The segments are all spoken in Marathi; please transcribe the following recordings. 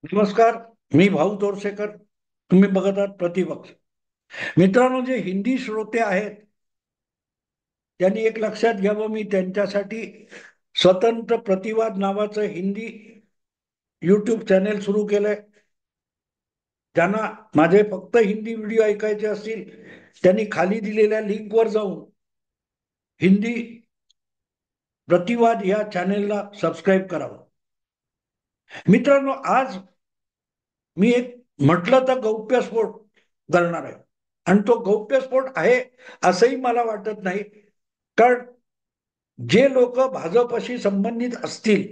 नमस्कार. मी भाऊ तोरसेकर. तुम्ही बघत आहात प्रतिपक्ष. मित्रांनो, जे हिंदी श्रोते आहेत त्यांनी एक लक्षात घ्यावं, मी त्यांच्यासाठी स्वतंत्र प्रतिवाद नावाचं हिंदी युट्यूब चॅनेल सुरू केलंय. ज्यांना माझे फक्त हिंदी व्हिडिओ ऐकायचे असतील त्यांनी खाली दिलेल्या लिंकवर जाऊन हिंदी प्रतिवाद या चॅनेलला सबस्क्राईब करावं. मित्रांनो, आज मी एक म्हटलं तर गौप्यस्फोट करणार आहे. आणि तो गौप्यस्फोट आहे असंही मला वाटत नाही. कारण जे लोक भाजपशी संबंधित असतील,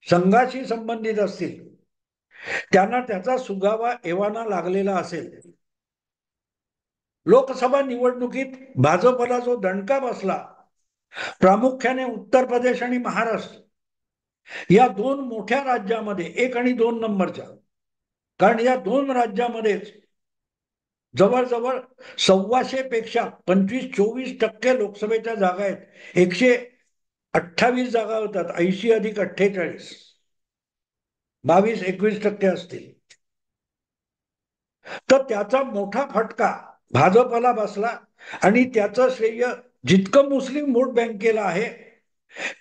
संघाशी संबंधित असतील, त्यांना त्याचा सुगावा एव्हाना लागलेला असेल. लोकसभा निवडणुकीत भाजपला जो दणका बसला, प्रामुख्याने उत्तर प्रदेश आणि महाराष्ट्र या दोन मोठ्या राज्यामध्ये, 1 आणि 2 नंबरच्या, कारण या दोन राज्यामध्येच जवळजवळ 1,200 पेक्षा 25-24% लोकसभेच्या जागा आहेत. 128 जागा होतात. 80 अधिक 48, 22-21% असतील. तर त्याचा मोठा फटका भाजपला बसला आणि त्याचं श्रेय जितकं मुस्लिम वोट बँकेला आहे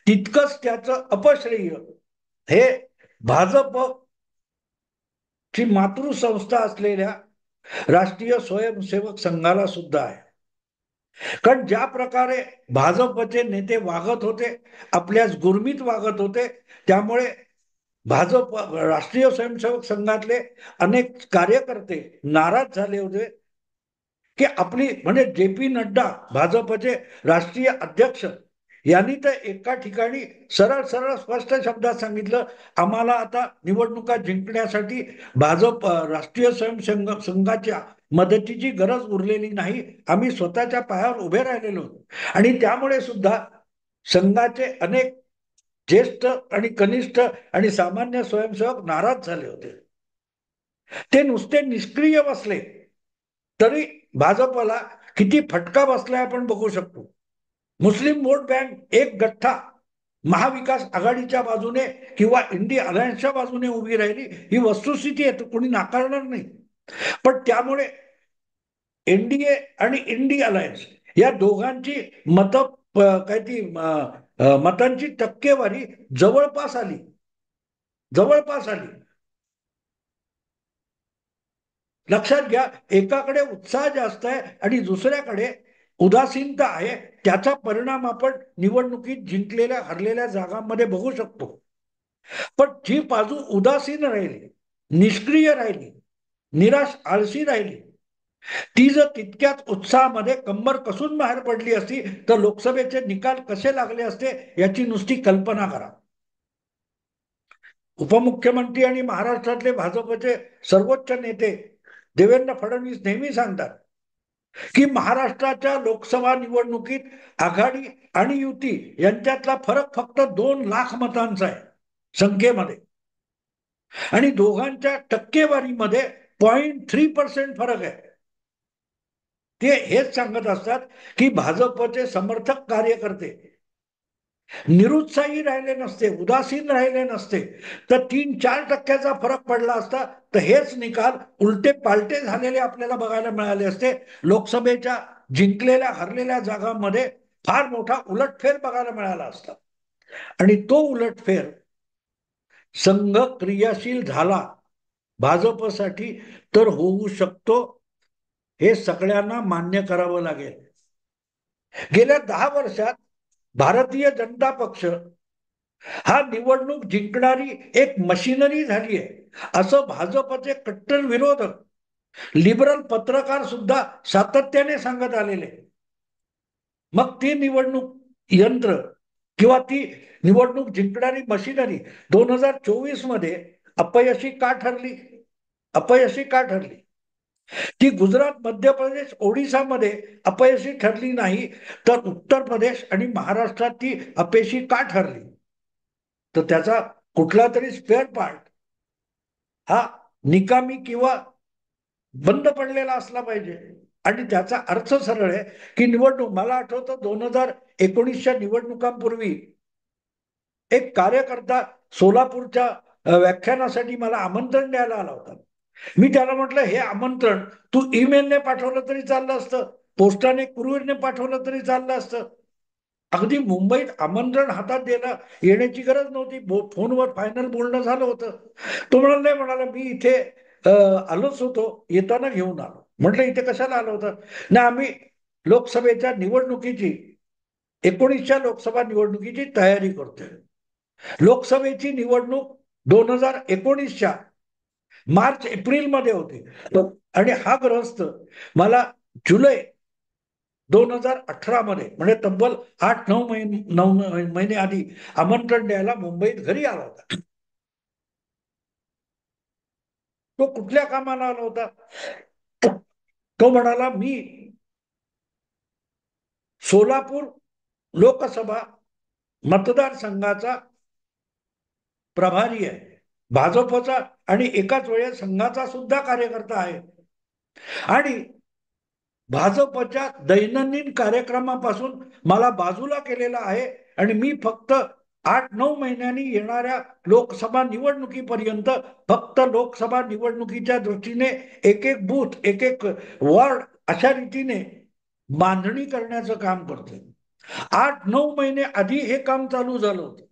तितकंच त्याचं अपश्रेय हे भाजप ची मातृसंस्था असलेल्या राष्ट्रीय स्वयंसेवक संघाला सुद्धा आहे. कारण ज्या प्रकारे भाजपचे नेते वागत होते, आपल्याच गुरमीत वागत होते, त्यामुळे भाजप राष्ट्रीय स्वयंसेवक संघातले अनेक कार्यकर्ते नाराज झाले होते की आपली म्हणजे जे पी नड्डा भाजपचे राष्ट्रीय अध्यक्ष यांनी तर एका ठिकाणी सरळ सरळ स्पष्ट शब्दात सांगितलं, आम्हाला आता निवडणुका जिंकण्यासाठी भाजप राष्ट्रीय स्वयंसेवक संघाच्या मदतीची गरज उरलेली नाही, आम्ही स्वतःच्या पायावर उभे राहिलेलो. आणि त्यामुळे सुद्धा संघाचे अनेक ज्येष्ठ आणि कनिष्ठ आणि सामान्य स्वयंसेवक नाराज झाले होते. ते नुसते निष्क्रिय बसले तरी भाजपला किती फटका बसलाय आपण बघू शकतो. मुस्लिम वोट बँक एक गठ्ठा महाविकास आघाडीच्या बाजूने किंवा इंडिया अलायन्सच्या बाजूने उभी राहिली, ही वस्तुस्थिती आहे, कोणी नाकारणार नाही. पण त्यामुळे एनडीए आणि इंडी अलायन्स या दोघांची मत काय ती मतांची टक्केवारी जवळपास आली, जवळपास आली. लक्षात घ्या, एकाकडे उत्साह जास्त आहे आणि दुसऱ्याकडे उदासीनता आहे. त्याचा परिणाम आपण निवडणुकीत जिंकलेल्या हरलेल्या जागांमध्ये बघू शकतो. पण जी बाजू उदासीन राहिली, निष्क्रिय राहिली, निराश आळशी राहिली, ती जर तितक्याच उत्साहामध्ये कंबर कसून बाहेर पडली असती तर लोकसभेचे निकाल कसे लागले असते याची नुसती कल्पना करा. उपमुख्यमंत्री आणि महाराष्ट्रातले भाजपचे सर्वोच्च नेते देवेंद्र फडणवीस नेहमी सांगतात की महाराष्ट्राच्या लोकसभा निवडणुकीत आघाडी आणि युती यांच्यातला फरक फक्त 2 लाख मतांचा आहे संख्येमध्ये, आणि दोघांच्या टक्केवारीमध्ये 0.3% फरक आहे. ते हेच सांगत असतात की भाजपचे समर्थक कार्यकर्ते निरुत्साही राहिले नसते, उदासीन राहिले नसते तर 3-4% फरक पडला असता तर हेच निकाल उलटे पालटे झालेले आपल्याला बघायला मिळाले असते. लोकसभेच्या जिंकलेल्या हरलेल्या जागांमध्ये फार मोठा उलटफेर बघायला मिळाला असता. आणि तो उलटफेर संघ क्रियाशील झाला भाजपसाठी तर होऊ शकतो, हे सगळ्यांना मान्य करावं लागेल. गेल्या 10 वर्षात भारतीय जनता पक्ष हा निवडणूक जिंकणारी एक मशिनरी झाली आहे असं भाजपचे कट्टर विरोधक लिबरल पत्रकार सुद्धा सातत्याने सांगत आलेले. मग ती निवडणूक यंत्र किंवा ती निवडणूक जिंकणारी मशिनरी 2024 मध्ये अपयशी का ठरली? अपयशी का ठरली? ती गुजरात, मध्य प्रदेश, ओडिसामध्ये अपयशी ठरली नाही तर उत्तर प्रदेश आणि महाराष्ट्रात ती अपयशी का ठरली? तर त्याचा कुठला तरी स्पेअर पार्ट हा निकामी किंवा बंद पडलेला असला पाहिजे. आणि त्याचा अर्थ सरळ आहे की निवडणूक, मला आठवतं 2019च्या निवडणुकांपूर्वी एक कार्यकर्ता सोलापूरच्या व्याख्यानासाठी मला आमंत्रण द्यायला आला होता. मी त्याला म्हटलं, हे आमंत्रण तू ईमेलने पाठवलं तरी चाललं असतं, पोस्टाने कुरिअरने पाठवलं तरी चाललं असतं. अगदी मुंबईत आमंत्रण हातात देणं येण्याची गरज नव्हती. फोनवर फायनल बोलणं झालं होतं. तो म्हणाला, नाही म्हणाला, मी इथे आलोच होतो, येताना घेऊन आलो. म्हटलं, इथे कशाला आलो होतं? ना, आम्ही लोकसभेच्या निवडणुकीची 19च्या लोकसभा निवडणुकीची तयारी करतोय. लोकसभेची निवडणूक 2019च्या मार्च एप्रिल मध्ये होती आणि हा ग्रहस्थ मला जुलै 2018 मध्ये, म्हणजे तब्बल 8-9 महिने आधी आमंत्रण द्यायला मुंबईत घरी आला होता. तो कुठल्या कामाला आला होता? तो म्हणाला, मी सोलापूर लोकसभा मतदारसंघाचा प्रभारी आहे, भाजपचा, आणि एकाच वेळेस संघाचा सुद्धा कार्यकर्ता आहे, आणि भाजपच्या दैनंदिन कार्यक्रमापासून मला बाजूला केलेला आहे, आणि मी फक्त 8-9 महिन्यांनी येणाऱ्या लोकसभा निवडणुकीपर्यंत फक्त लोकसभा निवडणुकीच्या दृष्टीने एक एक बूथ, एक एक वॉर्ड अशा रीतीने बांधणी करण्याचं काम करतोय. 8-9 महिने आधी हे काम चालू झालं होतं.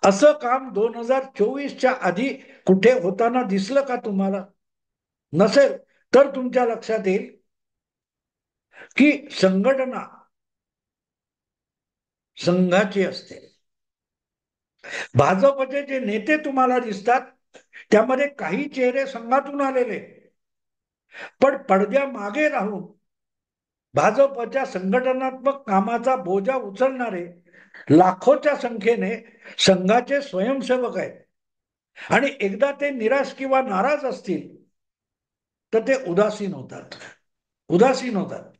असं काम 2024च्या आधी कुठे होताना दिसलं का तुम्हाला? नसेल तर तुमच्या लक्षात येईल की संघटना संघाची असते. भाजपचे जे नेते तुम्हाला दिसतात त्यामध्ये काही चेहरे संघातून आलेले, पण पडद्या मागे राहून भाजपच्या संघटनात्मक कामाचा बोजा उचलणारे लाखोच्या संख्येने संघाचे स्वयंसेवक आहेत. आणि एकदा ते निराश किंवा नाराज असतील तर ते उदासीन होतात. उदासीन होतात.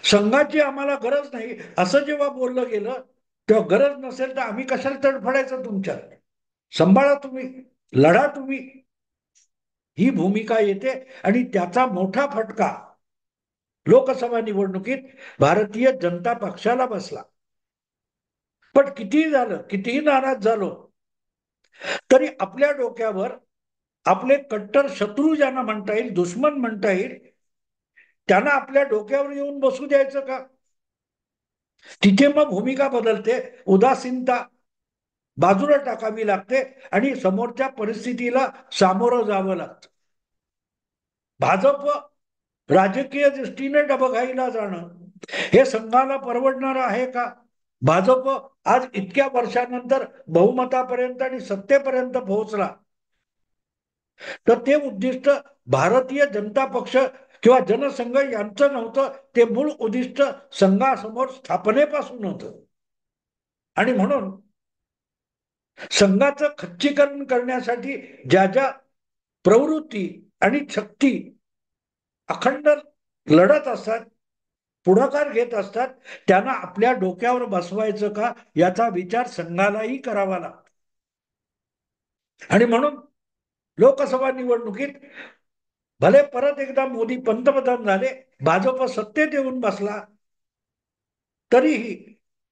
संघाची आम्हाला गरज नाही असं जेव्हा बोललं गेलं तेव्हा गरज नसेल तर आम्ही कशाला तडफडायचं तुमच्यात? सांभाळा तुम्ही, लढा तुम्ही, ही भूमिका येते. आणि त्याचा मोठा फटका लोकसभा निवडणुकीत भारतीय जनता पक्षाला बसला. पण कितीही झालं, कितीही नाराज झालो तरी आपल्या डोक्यावर आपले कट्टर शत्रू ज्यांना म्हणता येईल, दुश्मन म्हणता येईल, त्यांना आपल्या डोक्यावर येऊन बसू द्यायचं का? तिथे मग भूमिका बदलते, उदासीनता बाजूला टाकावी लागते आणि समोरच्या परिस्थितीला सामोरं जावं लागतं. भाजप राजकीय दृष्टीने डबघाईला जाणं हे संघाला परवडणार आहे का? भाजप आज इतक्या वर्षानंतर बहुमतापर्यंत आणि सत्तेपर्यंत पोहोचला तर ते उद्दिष्ट भारतीय जनता पक्ष किंवा जनसंघ यांचं नव्हतं. ते मूळ उद्दिष्ट संघासमोर स्थापनेपासून होतं. आणि म्हणून संघाचं खच्चीकरण करण्यासाठी ज्या ज्या प्रवृत्ती आणि शक्ती अखंड लढत असतात, पुढाकार घेत असतात, त्यांना आपल्या डोक्यावर बसवायचं का याचा विचार संघालाही करावा लागतो. आणि म्हणून लोकसभा निवडणुकीत भले परत एकदा मोदी पंतप्रधान झाले, भाजप सत्तेत येऊन बसला, तरीही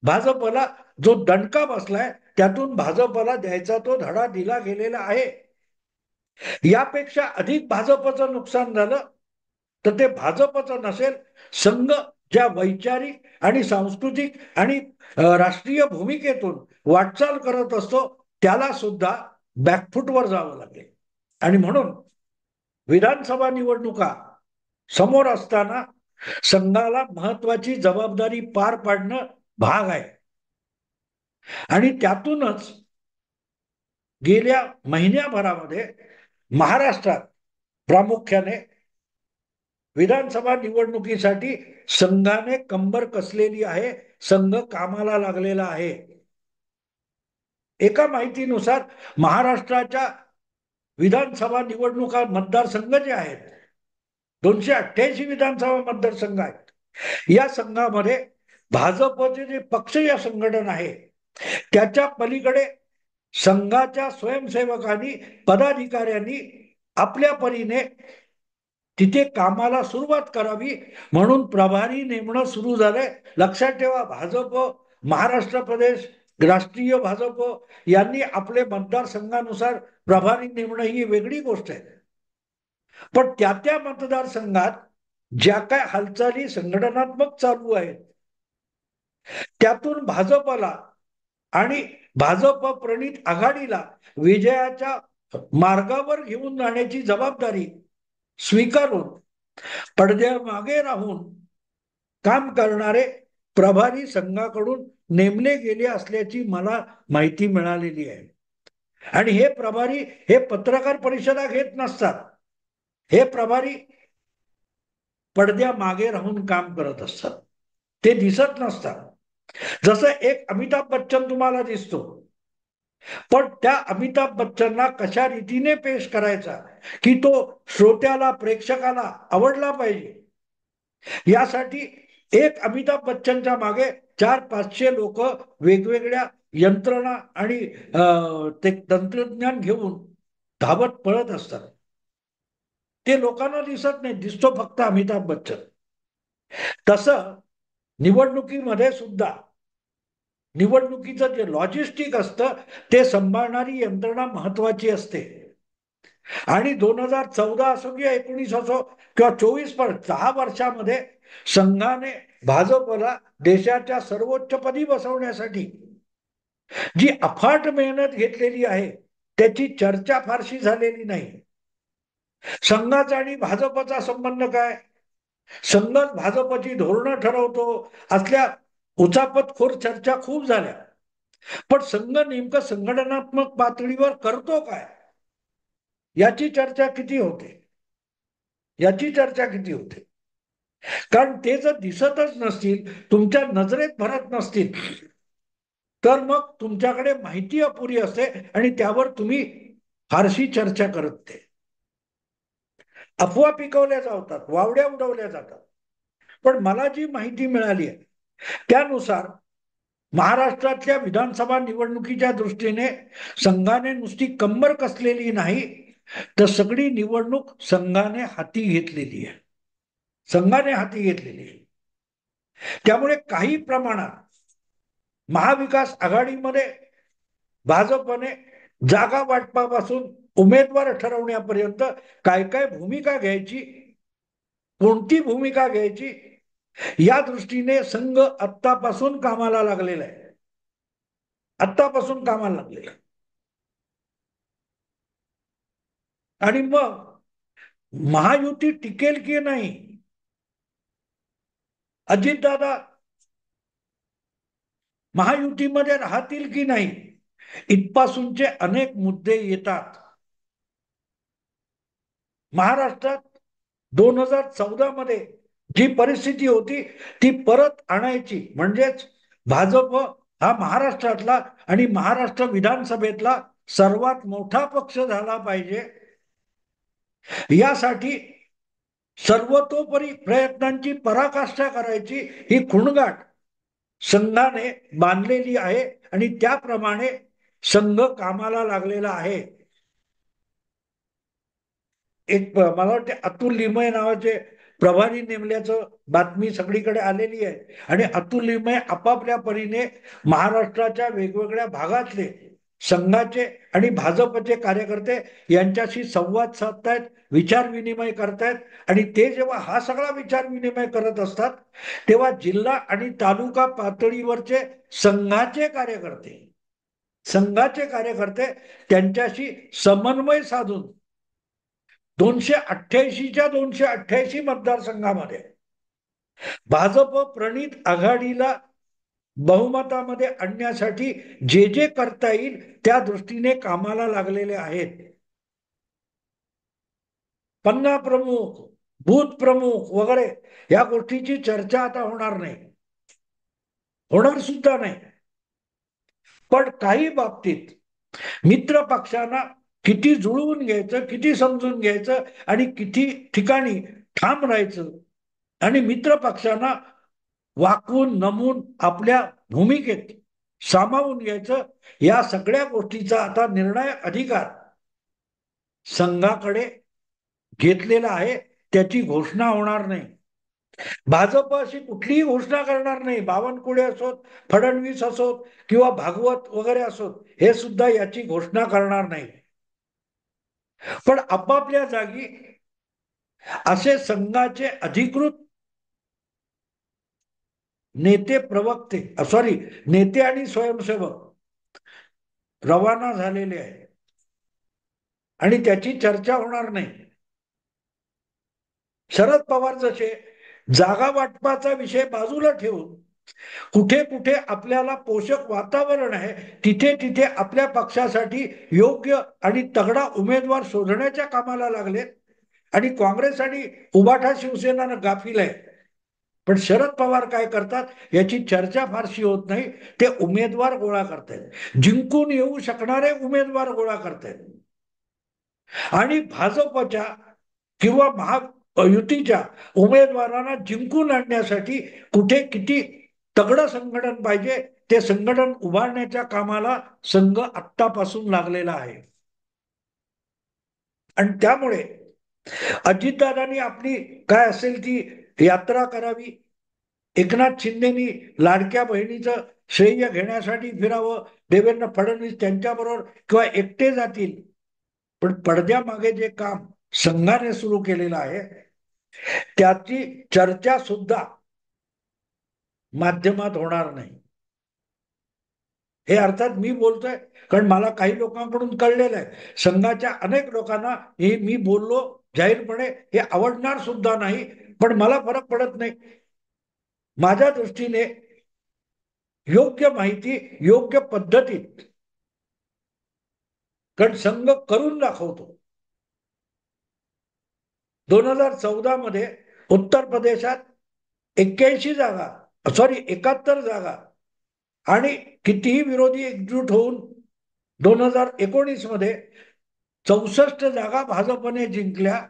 भाजपला जो दणका बसलाय त्यातून भाजपला द्यायचा तो धडा दिला गेलेला आहे. यापेक्षा अधिक भाजपचं नुकसान झालं तर ते भाजपचं नसेल, संघ ज्या वैचारिक आणि सांस्कृतिक आणि राष्ट्रीय भूमिकेतून वाटचाल करत असतो त्याला सुद्धा बॅकफुटवर जावं लागेल. आणि म्हणून विधानसभा निवडणुका समोर असताना संघाला महत्वाची जबाबदारी पार पाडणं भाग आहे. आणि त्यातूनच गेल्या महिन्याभरामध्ये महाराष्ट्रात प्रामुख्याने विधानसभा निवडणुकीसाठी संघाने कंबर कसलेली आहे, संघ कामाला लागलेला आहे. एका माहितीनुसार महाराष्ट्राच्या विधानसभा निवडणुका मतदारसंघ जे आहेत, 288 विधानसभा मतदारसंघ आहेत. या संघामध्ये भाजपचे जे पक्ष या संघटन आहे त्याच्या पलीकडे संघाच्या स्वयंसेवकांनी, पदाधिकाऱ्यांनी आपल्या परीने तिथे कामाला सुरुवात करावी म्हणून प्रभारी नेमणं सुरू झालंय. लक्षात ठेवा, भाजप महाराष्ट्र प्रदेश राष्ट्रीय भाजप यांनी आपले मतदारसंघानुसार प्रभारी नेमणं ही वेगळी गोष्ट आहे. पण त्या त्या मतदारसंघात ज्या काय हालचाली संघटनात्मक चालू आहेत त्यातून भाजपला आणि भाजप प्रणित आघाडीला विजयाच्या मार्गावर घेऊन जाण्याची जबाबदारी स्वीकारून पडद्यामागे राहून काम करणारे प्रभारी संघाकडून नेमले गेले असल्याची मला माहिती मिळालेली आहे. आणि हे प्रभारी हे पत्रकार परिषदा घेत नसतात. हे प्रभारी पडद्या मागे राहून काम करत असतात. ते दिसत नसतात. जसं एक अमिताभ बच्चन तुम्हाला दिसतो, पण त्या अमिताभ बच्चनला कशा रीतीने पेश करायचा की तो श्रोत्याला प्रेक्षकाला आवडला पाहिजे, यासाठी एक अमिताभ बच्चनच्या मागे 400-500 लोक वेगवेगळ्या यंत्रणा आणि ते तंत्रज्ञान घेऊन धावत पळत असतात. ते लोकांना दिसत नाही, दिसतो फक्त अमिताभ बच्चन. तसं निवडणुकीमध्ये सुद्धा निवडणुकीचं जे लॉजिस्टिक असतं ते सांभाळणारी यंत्रणा महत्वाची असते. आणि 2014 असो किंवा 19 असो किंवा 24 पण 10 वर्षामध्ये संघाने भाजपला देशाच्या सर्वोच्च पदी बसवण्यासाठी जी अफाट मेहनत घेतलेली आहे त्याची चर्चा फारशी झालेली नाही. संघाचा आणि भाजपचा संबंध काय? संघच भाजपची धोरणं ठरवतो असल्या उचापतखोर चर्चा खूप झाल्या. पण संघ नेमकं संघटनात्मक पातळीवर करतो काय याची चर्चा किती होते? याची चर्चा किती होते? कारण ते जर दिसतच नसतील, तुमच्या नजरेत भरत नसतील, तर मग तुमच्याकडे माहिती अपुरी असते आणि त्यावर तुम्ही फारशी चर्चा करत नाही. अफवा पिकवल्या जातात, वावड्या उडवल्या जातात. पण मला जी माहिती मिळाली आहे त्यानुसार महाराष्ट्रातल्या विधानसभा निवडणुकीच्या दृष्टीने संघाने नुसती कंबर कसलेली नाही, तर सगळी निवडणूक संघाने हाती घेतलेली आहे. संघाने हाती घेतलेली आहे. त्यामुळे काही प्रमाणात महाविकास आघाडीमध्ये भाजपने जागा वाटपापासून उमेदवार ठरवण्यापर्यंत काय काय भूमिका घ्यायची, कोणती भूमिका घ्यायची, या दृष्टीने संघ आत्तापासून कामाला लागलेला आहे. आत्तापासून कामाला लागलेला. आणि मग महायुती टिकेल की नाही, अजितदादा महायुतीमध्ये राहतील की नाही, इथपासूनचे अनेक मुद्दे येतात. महाराष्ट्रात 2014 मध्ये जी परिस्थिती होती ती परत आणायची, म्हणजेच भाजप हा महाराष्ट्रातला आणि महाराष्ट्र विधानसभेतला सर्वात मोठा पक्ष झाला पाहिजे, यासाठी सर्वतोपरी प्रयत्नांची पराकाष्ठा करायची ही खुणगाठ संघाने बांधलेली आहे आणि त्याप्रमाणे संघ कामाला लागलेला आहे. एक मला वाटते अतुल लिमये नावाचे प्रभारी नेमल्याचं बातमी सगळीकडे आलेली आहे. आणि अतुल लिमये आपापल्या परीने महाराष्ट्राच्या वेगवेगळ्या भागातले संघाचे आणि भाजपचे कार्यकर्ते यांच्याशी संवाद साधतायत, विचार विनिमय करतायत. आणि ते जेव्हा हा सगळा विचार विनिमय करत असतात तेव्हा जिल्हा आणि तालुका पातळीवरचे संघाचे कार्यकर्ते त्यांच्याशी समन्वय साधून 288च्या 288 मतदारसंघामध्ये भाजप प्रणित आघाडीला बहुमतामध्ये आणण्यासाठी जे जे करता येईल त्या दृष्टीने कामाला लागलेले आहेत. पन्ना प्रमुख, बूथ प्रमुख वगैरे या गोष्टीची चर्चा आता होणार नाही, होणार सुद्धा नाही. पण काही बाबतीत मित्र पक्षांना किती जुळवून घ्यायचं, किती समजून घ्यायचं आणि किती ठिकाणी ठाम राहायचं आणि मित्र पक्षांना वाकवून नमून आपल्या भूमिकेत सामावून घ्यायचं, या सगळ्या गोष्टीचा आता निर्णायक अधिकार संघाकडे घेतलेला आहे. त्याची घोषणा होणार नाही. भाजप अशी कुठलीही घोषणा करणार नाही, बावनकुळे असोत, फडणवीस असोत किंवा भागवत वगैरे असोत, हे सुद्धा याची घोषणा करणार नाही. पण आपापल्या जागी असे संघाचे अधिकृत नेते प्रवक्ते, सॉरी, नेते आणि स्वयंसेवक रवाना झालेले आहे आणि त्याची चर्चा होणार नाही. शरद पवार जसे जागा वाटपाचा विषय बाजूला ठेवून कुठे कुठे आपल्याला पोषक वातावरण आहे तिथे तिथे आपल्या पक्षासाठी योग्य आणि तगडा उमेदवार शोधण्याच्या कामाला लागले, आणि काँग्रेस आणि उबाठा शिवसेना गाफील आहे. पण शरद पवार काय करतात याची चर्चा फारशी होत नाही. ते उमेदवार गोळा करतायत, जिंकून येऊ शकणारे उमेदवार गोळा करतायत आणि भाजपच्या किंवा महायुतीच्या उमेदवारांना जिंकून आणण्यासाठी कुठे किती तगडं संघटन पाहिजे ते संघटन उभारण्याच्या कामाला संघ आत्तापासून लागलेला आहे. आणि त्यामुळे अजितदादांनी आपली काय असेल ती यात्रा करावी, एकनाथ शिंदेनी लाडक्या बहिणीचं श्रेय घेण्यासाठी फिरावं, देवेंद्र फडणवीस त्यांच्याबरोबर किंवा एकटे जातील. पण पडद्यामागे जे काम संघाने सुरू केलेलं आहे त्याची चर्चा सुद्धा माध्यमात होणार नाही. हे अर्थात मी बोलतोय कारण मला काही लोकांकडून कळलेलं आहे, संघाच्या अनेक लोकांना हे मी बोललो जाहीरपणे हे आवडणार सुद्धा नाही, पण मला फरक पडत नाही. माझ्या दृष्टीने योग्य माहिती योग्य पद्धतीत, कारण संघ करून दाखवतो. 2014 मध्ये उत्तर प्रदेशात 81 जागा, सॉरी 71 जागा, आणि कितीही विरोधी एकजूट होऊन 2019 मध्ये 64 जागा भाजपने जिंकल्या.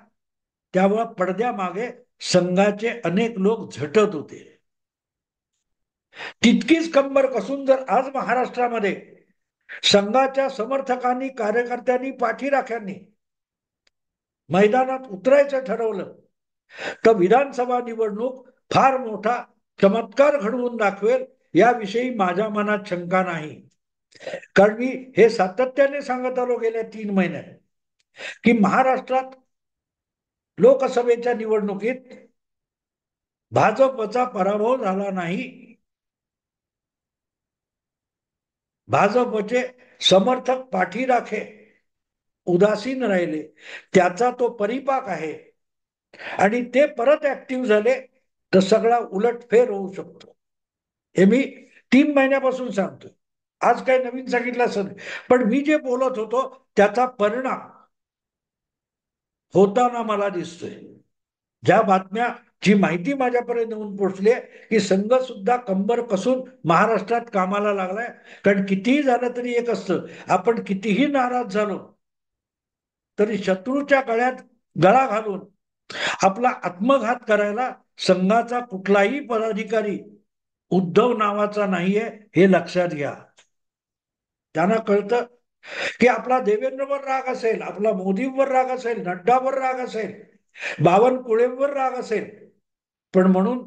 त्यामुळे पडद्यामागे संघाचे अनेक लोक झटत होते. तितकीच कंबर कसून जर आज महाराष्ट्रामध्ये संघाच्या समर्थकांनी, कार्यकर्त्यांनी, पाठीराख्यांनी मैदानात उतरायचं ठरवलं तर विधानसभा निवडणूक फार मोठा चमत्कार घडवून दाखवेल याविषयी माझ्या मनात शंका नाही. कारण मी हे सातत्याने सांगत आलो गेल्या 3 महिन्यात की महाराष्ट्रात लोकसभेच्या निवडणुकीत भाजपचा पराभव झाला नाही. भाजपचे समर्थक पाठीराखे उदासीन राहिले, त्याचा तो परिपाक आहे. आणि ते परत ऍक्टिव्ह झाले तर सगळा उलटफेर होऊ शकतो. हे मी 3 महिन्यापासून सांगतोय, आज काही नवीन सांगितलं असं नाही. पण मी जे बोलत होतो त्याचा परिणाम होताना मला दिसतोय. ज्या बातम्या, जी माहिती माझ्यापर्यंत येऊन पोहोचली की संघ सुद्धा कंबर कसून महाराष्ट्रात कामाला लागलाय. कारण कितीही झालं तरी एक असतं, आपण कितीही नाराज झालो तरी शत्रूच्या गळ्यात गळा घालून आपला आत्मघात करायला संघाचा कुठलाही पदाधिकारी उद्धव नावाचा नाहीये, हे लक्षात घ्या. त्यांना कळतं की आपला देवेंद्रवर राग असेल, आपला मोदींवर राग असेल, नड्डावर राग असेल, बावनकुळेंवर राग असेल, पण म्हणून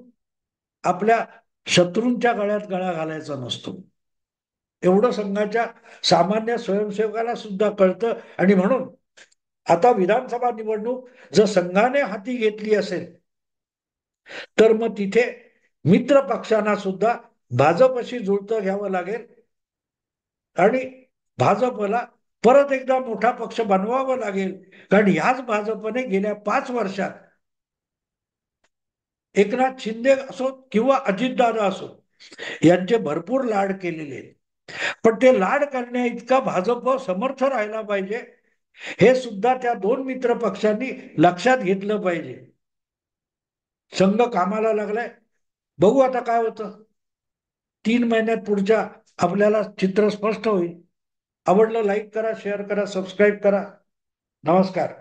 आपल्या शत्रूंच्या गळ्यात गळा घालायचा नसतो. एवढं संघाच्या सामान्य स्वयंसेवकाला सुद्धा कळतं. आणि म्हणून आता विधानसभा निवडणूक जर संघाने हाती घेतली असेल तर मग तिथे मित्र पक्षांना सुद्धा भाजपशी जुळतं घ्यावं लागेल आणि भाजपला परत एकदा मोठा पक्ष बनवावं लागेल. कारण ह्याच भाजपने गेल्या 5 वर्षात एकनाथ शिंदे असोत किंवा अजितदादा असोत यांचे भरपूर लाड केलेले आहेत. पण ते लाड करण्या इतका भाजप समर्थ राहायला पाहिजे, हे सुद्धा त्या 2 मित्र पक्षांनी लक्षात घेतलं पाहिजे. संघ कामाला लागलाय, बघू आता काय होतं. 3 महिन्यात पुढच्या आपल्याला चित्र स्पष्ट होईल. आवडलं लाईक करा, शेअर करा, सबस्क्राईब करा. नमस्कार.